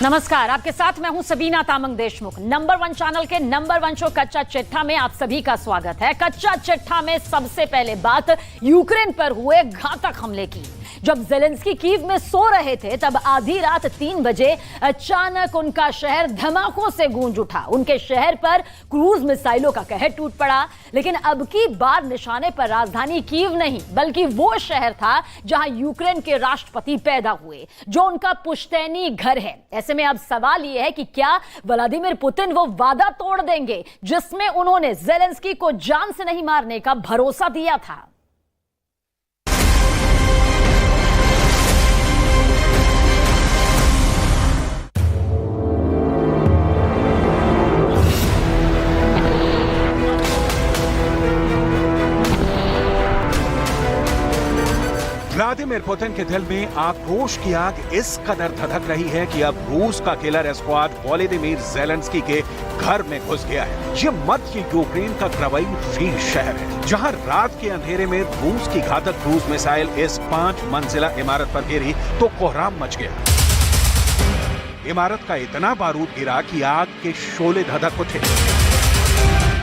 नमस्कार, आपके साथ मैं हूं सबीना तामंग देशमुख। नंबर 1 चैनल के नंबर 1 शो कच्चा चिट्ठा में आप सभी का स्वागत है। कच्चा चिट्ठा में सबसे पहले बात यूक्रेन पर हुए घातक हमले की। जब ज़ेलेंस्की कीव में सो रहे थे तब आधी रात 3 बजे अचानक उनका शहर धमाकों से गूंज उठा। उनके शहर पर क्रूज मिसाइलों का कहर टूट पड़ा। लेकिन अब की बार निशाने पर राजधानी कीव नहीं बल्कि वो शहर था जहां यूक्रेन के राष्ट्रपति पैदा हुए, जो उनका पुश्तैनी घर है। ऐसे में अब सवाल यह है कि क्या व्लादिमीर पुतिन वो वादा तोड़ देंगे जिसमें उन्होंने ज़ेलेंस्की को जान से नहीं मारने का भरोसा दिया था। व्लादिमीर पुतिन के दिल में आक्रोश की आग इस कदर धधक रही है कि अब रूस का किलर स्क्वाड व्लादिमीर ज़ेलेंस्की के घर में घुस गया है। ये मध्य यूक्रेन का क्रावाई शहर है, जहां रात के अंधेरे में रूस की घातक क्रूज मिसाइल इस 5 मंजिला इमारत पर गिरी तो कोहराम मच गया। इमारत का इतना बारूद गिरा कि आग के शोले धधक उठे।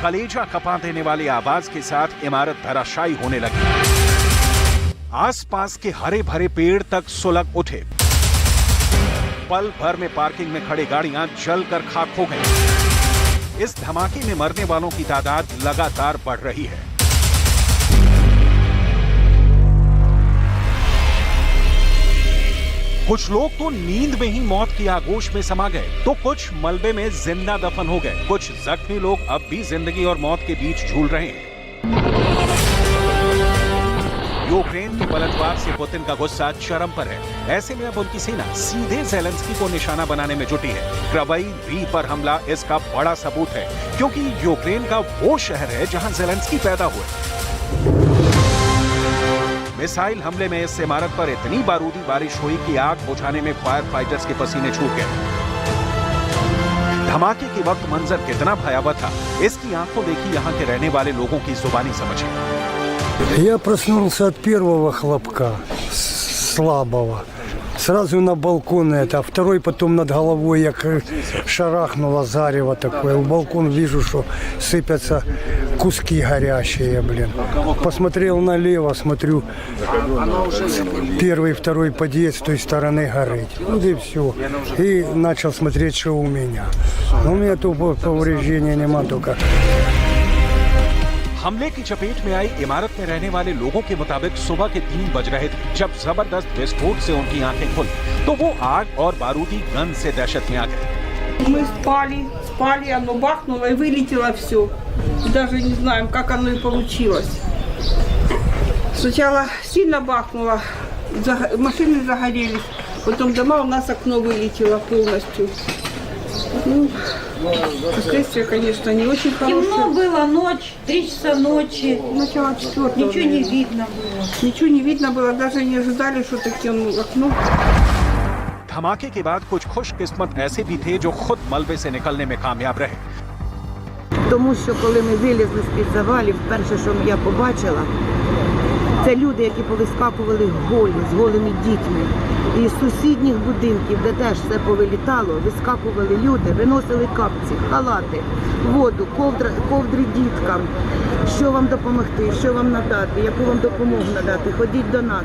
कलेजा कपा देने वाली आवाज के साथ इमारत धराशायी होने लगी। आसपास के हरे भरे पेड़ तक सुलग उठे। पल भर में पार्किंग में खड़ी गाड़ियां जलकर खाक हो गईं। इस धमाके में मरने वालों की तादाद लगातार बढ़ रही है। कुछ लोग तो नींद में ही मौत की आगोश में समा गए, तो कुछ मलबे में जिंदा दफन हो गए। कुछ जख्मी लोग अब भी जिंदगी और मौत के बीच झूल रहे हैं। यूक्रेन के पलटवार से पुतिन का गुस्सा चरम पर है। ऐसे में अब उनकी सेना सीधे ज़ेलेंस्की को निशाना बनाने में जुटी है। क्रावाई पर हमला इसका बड़ा सबूत है, क्योंकि यूक्रेन का वो शहर है जहां ज़ेलेंस्की पैदा हुए। मिसाइल हमले में इस इमारत पर इतनी बारूदी बारिश हुई कि आग बुझाने में फायर फाइटर्स के पसीने छूट गए। धमाके के वक्त मंजर कितना भयावह था, इसकी आंखों देखी यहाँ के रहने वाले लोगों की जुबानी समझे। Я проснулся от первого хлопка, слабого. Сразу на балкон это, а второй потом над головой, я шарахнуло зарево такое. В балкон вижу, что сыпятся куски горящие, блин. Посмотрел налево, смотрю, первый, второй подъезд с той стороны горит. Вот и все. И начал смотреть, что у меня. Но у меня то повреждения нема только. हमले की चपेट में आई इमारत में रहने वाले लोगों के मुताबिक सुबह के 3 बज रहे थे जब जबरदस्त विस्फोट से उनकी आंखें खुली, तो वो आग और बारूदी गंध से दहशत में आ गए। Мы спали, оно бахнуло и вылетело все. Даже не знаем, как оно и получилось. Сначала сильно бахнуло, машины загорелись, потом дома, у нас окно вылетело полностью. Ну, последствия, конечно, не очень хорошие. Темно было, ночь, 3 часа ночи. Начало 4-го. Ничего не видно было. Ничего не видно было, даже не ожидали, что таким окно. धमाके के बाद कुछ खुशकिस्मत ऐसे भी थे जो खुद मलबे से निकलने में कामयाब रहे। Тому що коли ми вилізли з-під завалів, перше, що я побачила, це люди, які повискакували голі, з голими дітьми. І з сусідніх будинків, де теж все повилітало, вискакували люди, виносили капці, халати, воду, ковдри діткам. Що вам допомогти, що вам надати, яку вам допомогу надати, ходіть до нас.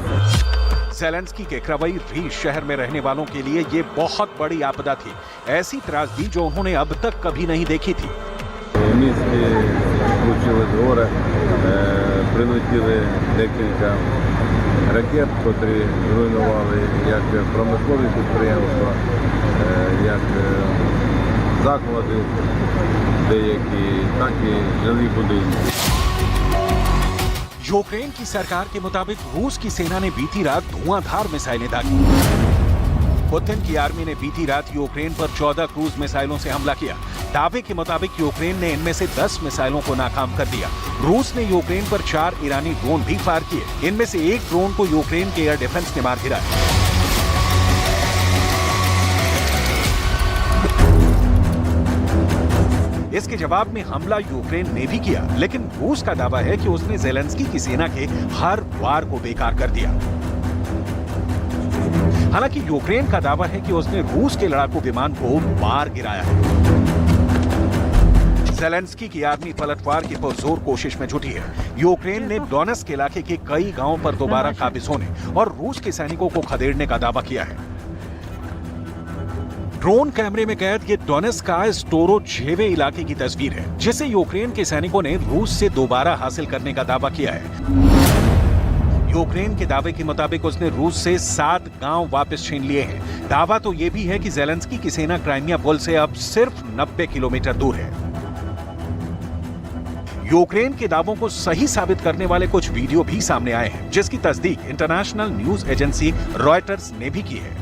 ज़ेलेंस्की के क्रावाई शहर में रहने वालों के लिए ये बहुत बड़ी आपदा थी, ऐसी त्रासदी जो उन्होंने अब तक कभी नहीं देखी थी। У місті случилось горе, прилетіли декілька ракет, котрі руйнували як промислові підприємства, як заклади деякі, так і жилі будинки. यूक्रेन की सरकार के मुताबिक रूस की सेना ने बीती रात धुआंधार मिसाइलें दागी। पुतिन की आर्मी ने बीती रात यूक्रेन पर 14 क्रूज मिसाइलों से हमला किया। दावे के मुताबिक यूक्रेन ने इनमें से 10 मिसाइलों को नाकाम कर दिया। रूस ने यूक्रेन पर 4 ईरानी ड्रोन भी फायर किए। इनमें से एक ड्रोन को यूक्रेन के एयर डिफेंस ने मार गिराया। इसके जवाब में हमला यूक्रेन ने भी किया, लेकिन रूस का दावा है कि उसने ज़ेलेंस्की की सेना के हर वार को बेकार कर दिया। हालांकि यूक्रेन का दावा है कि उसने रूस के लड़ाकू विमान को मार गिराया है। ज़ेलेंस्की की आर्मी पलटवार की पुरजोर कोशिश में जुटी है। यूक्रेन ने डोनेट्स्क इलाके के कई गांवों पर दोबारा काबिज होने और रूस के सैनिकों को खदेड़ने का दावा किया है। ड्रोन कैमरे में कैद ये डोनेट्स्क का स्टोरोजेवे इलाके की तस्वीर है, जिसे यूक्रेन के सैनिकों ने रूस से दोबारा हासिल करने का दावा किया है। यूक्रेन के दावे के मुताबिक उसने रूस से 7 गांव वापस छीन लिए हैं। दावा तो यह भी है कि ज़ेलेंस्की की सेना क्राइमिया पुल से अब सिर्फ 90 किलोमीटर दूर है। यूक्रेन के दावों को सही साबित करने वाले कुछ वीडियो भी सामने आए हैं, जिसकी तस्दीक इंटरनेशनल न्यूज एजेंसी रॉयटर्स ने भी की है।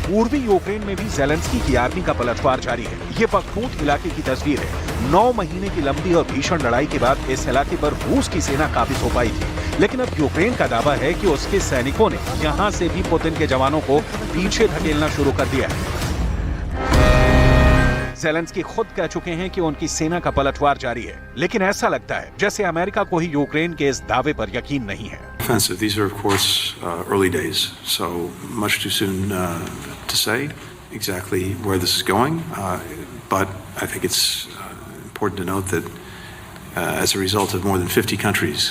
पूर्वी यूक्रेन में भी ज़ेलेंस्की की आर्मी का पलटवार जारी है। ये बखमूत इलाके की तस्वीर है। 9 महीने की लंबी और भीषण लड़ाई के बाद इस इलाके पर रूस की सेना काबिज हो पाई थी, लेकिन अब यूक्रेन का दावा है कि उसके सैनिकों ने यहां से भी पुतिन के जवानों को पीछे धकेलना शुरू कर दिया है। ज़ेलेंस्की खुद कह चुके हैं कि उनकी सेना का पलटवार जारी है, लेकिन ऐसा लगता है जैसे अमेरिका को ही यूक्रेन के इस दावे पर यकीन नहीं है। These are, of course, early days, so much too soon to say exactly where this is going. But I think it's important to note that as a result of more than 50 countries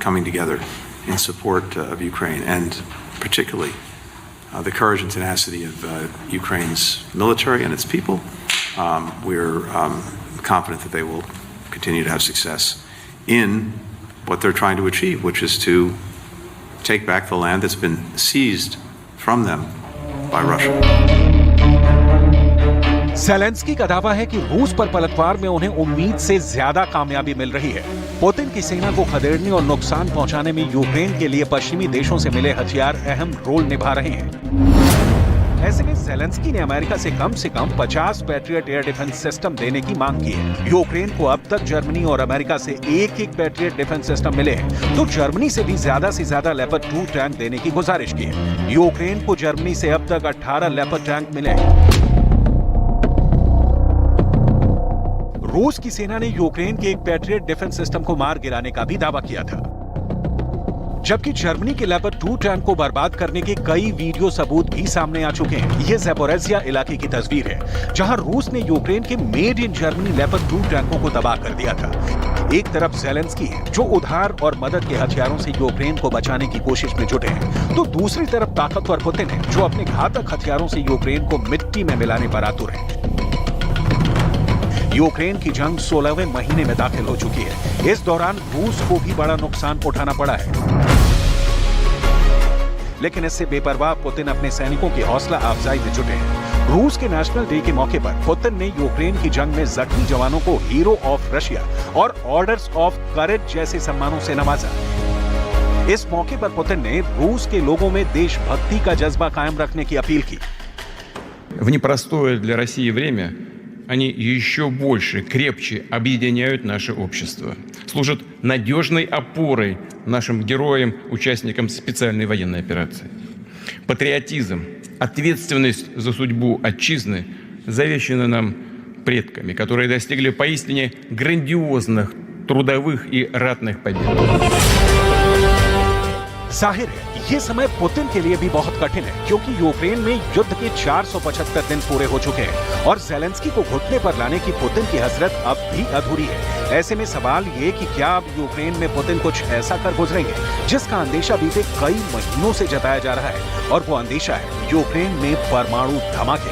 coming together in support of Ukraine, and particularly the courage and tenacity of Ukraine's military and its people, we're confident that they will continue to have success in what they're trying to achieve, which is to take back the land that's been seized from them by Russia. Zelensky का दावा है कि रूस पर पलटवार में उन्हें उम्मीद से ज्यादा कामयाबी मिल रही है। पुतिन की सेना को खदेड़ने और नुकसान पहुंचाने में यूक्रेन के लिए पश्चिमी देशों से मिले हथियार अहम रोल निभा रहे हैं। ऐसे में ज़ेलेंस्की ने अमेरिका से कम 50 पैट्रियट एयर डिफेंस सिस्टम देने की मांग की है। यूक्रेन को अब तक जर्मनी और अमेरिका से एक पैट्रियट डिफेंस सिस्टम मिले हैं, तो जर्मनी से भी ज्यादा लेपर्ड 2 टैंक देने की गुजारिश की है। यूक्रेन को जर्मनी से अब तक 18 लेपर्ड टैंक मिले हैं। रूस की सेना ने यूक्रेन के एक पैट्रियट डिफेंस सिस्टम को मार गिराने का भी दावा किया था, जबकि जर्मनी के लेपर्ड 2 टैंक को बर्बाद करने के कई वीडियो सबूत भी सामने आ चुके हैं। ये ज़ेपोरिज़िया इलाके की तस्वीर है, जहां रूस ने यूक्रेन के मेड इन जर्मनी लेपर्ड 2 टैंकों को तबाह कर दिया था। एक तरफ ज़ेलेंस्की है, जो उधार और मदद के हथियारों से यूक्रेन को बचाने की कोशिश में जुटे हैं, तो दूसरी तरफ ताकतवर पुतिन है, जो अपने घातक हथियारों से यूक्रेन को मिट्टी में मिलाने पर आतुर है। यूक्रेन की जंग 16वें महीने में दाखिल हो चुकी है। इस दौरान रूस को भी बड़ा नुकसान उठाना पड़ा है, लेकिन इससे बेपरवाह पुतिन अपने सैनिकों की हौसला अफजाई में जुटे हैं। रूस के नेशनल डे के मौके पर पुतिन ने यूक्रेन की जंग में जख्मी जवानों को हीरो ऑफ रशिया और ऑर्डर्स ऑफ करेज जैसे सम्मानों से नवाजा। इस मौके पर पुतिन ने रूस के लोगों में देशभक्ति का जज्बा कायम रखने की अपील की। В непростое для России время они еще больше, крепче объединяют наше общество, служат надежной опорой нашим героям, участникам специальной военной операции. Патриотизм, ответственность за судьбу отчизны завещаны нам предками, которые достигли поистине грандиозных трудовых и ратных побед. जाहिर है ये समय पुतिन के लिए भी बहुत कठिन है, क्योंकि यूक्रेन में युद्ध के 475 दिन पूरे हो चुके हैं और ज़ेलेंस्की को घुटने पर लाने की पुतिन की हसरत अब भी अधूरी है। ऐसे में सवाल ये कि क्या अब यूक्रेन में पुतिन कुछ ऐसा कर गुजरेंगे जिसका अंदेशा बीते कई महीनों से जताया जा रहा है, और वो अंदेशा है यूक्रेन में परमाणु धमाके।